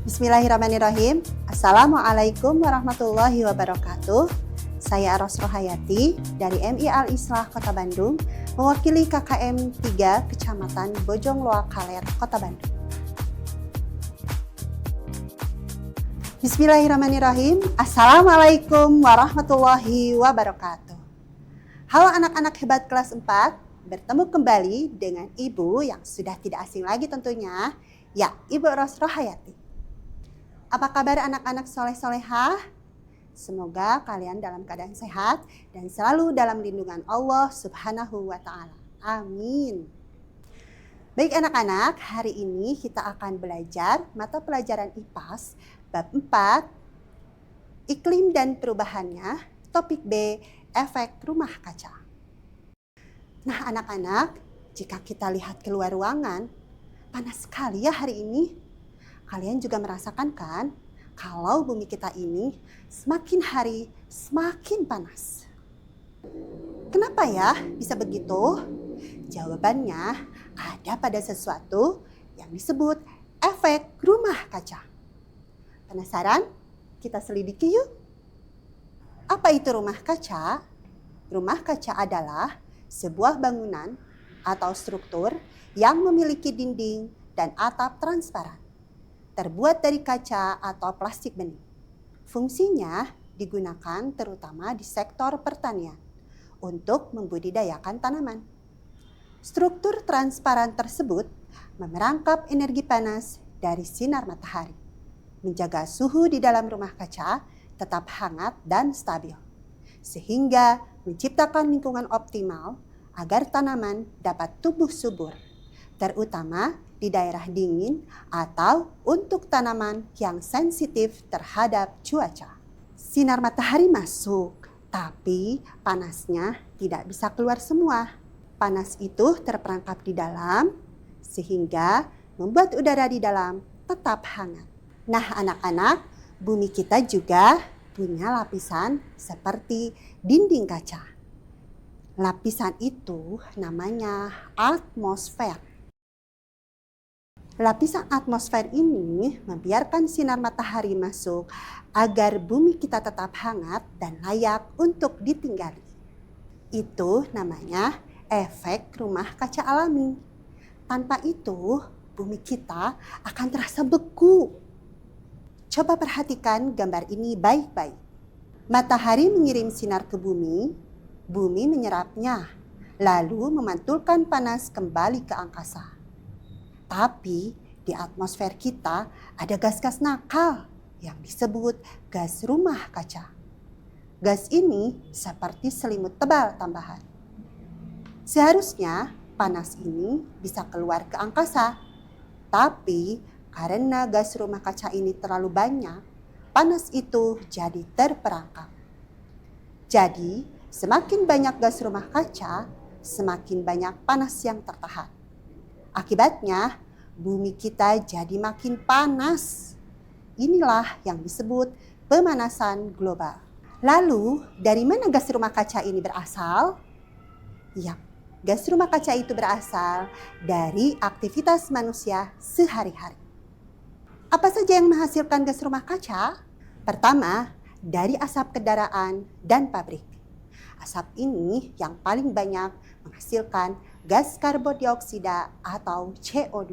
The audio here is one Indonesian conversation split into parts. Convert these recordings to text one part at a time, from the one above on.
Bismillahirrahmanirrahim. Assalamualaikum warahmatullahi wabarakatuh. Saya Aros Rohayati dari MI Al-Islah Kota Bandung, mewakili KKM 3 Kecamatan Bojong Loa Kaler, Kota Bandung. Bismillahirrahmanirrahim. Assalamualaikum warahmatullahi wabarakatuh. Halo anak-anak hebat kelas 4, bertemu kembali dengan Ibu yang sudah tidak asing lagi tentunya, ya Ibu Ros Rohayati. Apa kabar anak-anak soleh-solehah? Semoga kalian dalam keadaan sehat dan selalu dalam lindungan Allah Subhanahu wa Ta'ala. Amin. Baik anak-anak, hari ini kita akan belajar mata pelajaran IPAS bab 4, iklim dan perubahannya, topik B, efek rumah kaca. Nah anak-anak, jika kita lihat keluar ruangan, panas sekali ya hari ini. Kalian juga merasakan kan, kalau bumi kita ini semakin hari semakin panas. Kenapa ya bisa begitu? Jawabannya ada pada sesuatu yang disebut efek rumah kaca. Penasaran? Kita selidiki yuk. Apa itu rumah kaca? Rumah kaca adalah sebuah bangunan atau struktur yang memiliki dinding dan atap transparan, terbuat dari kaca atau plastik bening. Fungsinya digunakan terutama di sektor pertanian untuk membudidayakan tanaman. Struktur transparan tersebut memerangkap energi panas dari sinar matahari, menjaga suhu di dalam rumah kaca tetap hangat dan stabil, sehingga menciptakan lingkungan optimal agar tanaman dapat tumbuh subur, terutama di daerah dingin atau untuk tanaman yang sensitif terhadap cuaca. Sinar matahari masuk, tapi panasnya tidak bisa keluar semua. Panas itu terperangkap di dalam, sehingga membuat udara di dalam tetap hangat. Nah anak-anak, bumi kita juga punya lapisan seperti dinding kaca. Lapisan itu namanya atmosfer. Lapisan atmosfer ini membiarkan sinar matahari masuk agar bumi kita tetap hangat dan layak untuk ditinggali. Itu namanya efek rumah kaca alami. Tanpa itu, bumi kita akan terasa beku. Coba perhatikan gambar ini baik-baik. Matahari mengirim sinar ke bumi, bumi menyerapnya, lalu memantulkan panas kembali ke angkasa. Tapi di atmosfer kita ada gas-gas nakal yang disebut gas rumah kaca. Gas ini seperti selimut tebal tambahan. Seharusnya panas ini bisa keluar ke angkasa, tapi karena gas rumah kaca ini terlalu banyak, panas itu jadi terperangkap. Jadi semakin banyak gas rumah kaca, semakin banyak panas yang tertahan. Akibatnya, bumi kita jadi makin panas. Inilah yang disebut pemanasan global. Lalu, dari mana gas rumah kaca ini berasal? Ya, gas rumah kaca itu berasal dari aktivitas manusia sehari-hari. Apa saja yang menghasilkan gas rumah kaca? Pertama, dari asap kendaraan dan pabrik. Asap ini yang paling banyak menghasilkan gas karbon dioksida atau CO2.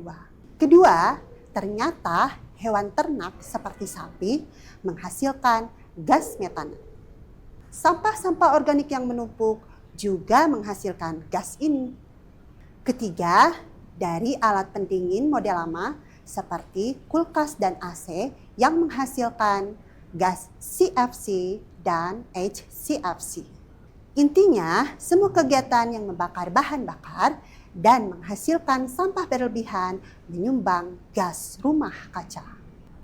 Kedua, ternyata hewan ternak seperti sapi menghasilkan gas metana. Sampah-sampah organik yang menumpuk juga menghasilkan gas ini. Ketiga, dari alat pendingin model lama seperti kulkas dan AC yang menghasilkan gas CFC dan HCFC. Intinya, semua kegiatan yang membakar bahan bakar dan menghasilkan sampah berlebihan menyumbang gas rumah kaca.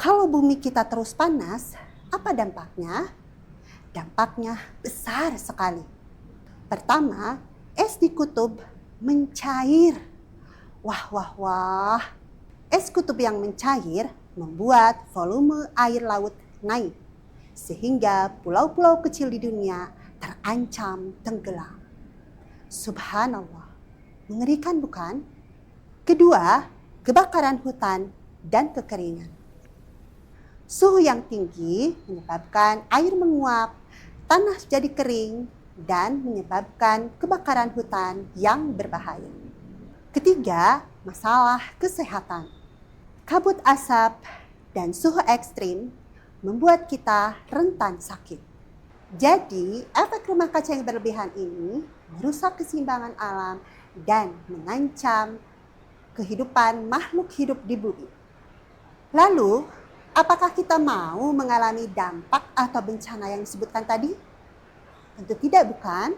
Kalau bumi kita terus panas, apa dampaknya? Dampaknya besar sekali. Pertama, es di kutub mencair. Wah. Es kutub yang mencair membuat volume air laut naik, sehingga pulau-pulau kecil di dunia terancam tenggelam. Subhanallah, mengerikan bukan? Kedua, kebakaran hutan dan kekeringan. Suhu yang tinggi menyebabkan air menguap, tanah jadi kering, dan menyebabkan kebakaran hutan yang berbahaya. Ketiga, masalah kesehatan. Kabut asap dan suhu ekstrim membuat kita rentan sakit. Jadi, efek rumah kaca yang berlebihan ini merusak keseimbangan alam dan mengancam kehidupan makhluk hidup di bumi. Lalu, apakah kita mau mengalami dampak atau bencana yang disebutkan tadi? Tentu tidak, bukan?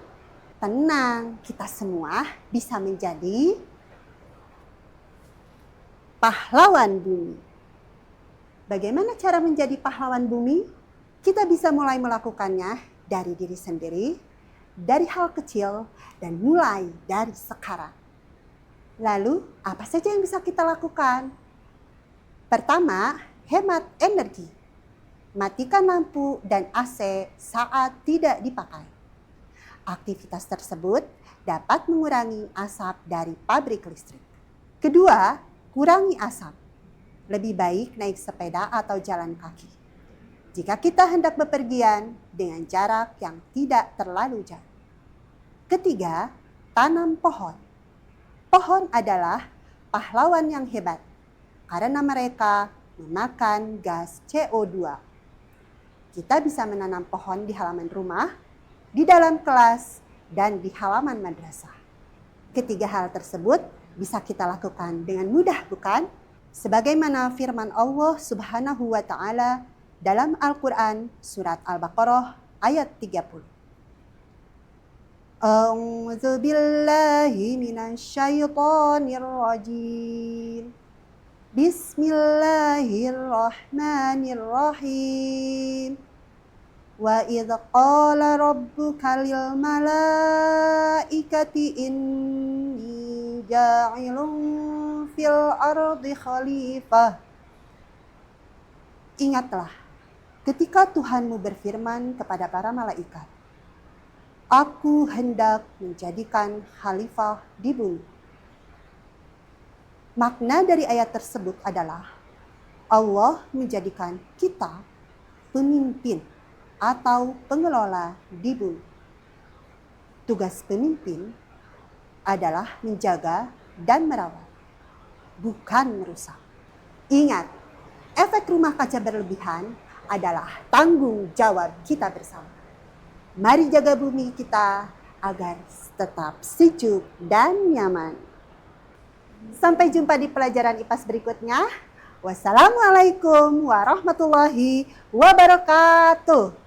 Tenang, kita semua bisa menjadi pahlawan bumi. Bagaimana cara menjadi pahlawan bumi? Kita bisa mulai melakukannya dari diri sendiri, dari hal kecil, dan mulai dari sekarang. Lalu, apa saja yang bisa kita lakukan? Pertama, hemat energi. Matikan lampu dan AC saat tidak dipakai. Aktivitas tersebut dapat mengurangi asap dari pabrik listrik. Kedua, kurangi asap. Lebih baik naik sepeda atau jalan kaki. Jika kita hendak bepergian dengan jarak yang tidak terlalu jauh. Ketiga, tanam pohon. Pohon adalah pahlawan yang hebat karena mereka memakan gas CO2. Kita bisa menanam pohon di halaman rumah, di dalam kelas, dan di halaman madrasah. Ketiga hal tersebut bisa kita lakukan dengan mudah, bukan? Sebagaimana firman Allah Subhanahu wa Ta'ala dalam Al-Quran surat Al-Baqarah ayat 30. A'udzu billahi minasyaitonir rajim. Bismillahirrahmanirrahim. Wa idz qala rabbuka lil malaikati inni ja'ilun fil ardi khalifah. Ingatlah ketika Tuhanmu berfirman kepada para malaikat, Aku hendak menjadikan khalifah di bumi. Makna dari ayat tersebut adalah Allah menjadikan kita pemimpin atau pengelola di bumi. Tugas pemimpin adalah menjaga dan merawat, bukan merusak. Ingat, efek rumah kaca berlebihan adalah tanggung jawab kita bersama. Mari jaga bumi kita agar tetap sejuk dan nyaman. Sampai jumpa di pelajaran IPAS berikutnya. Wassalamualaikum warahmatullahi wabarakatuh.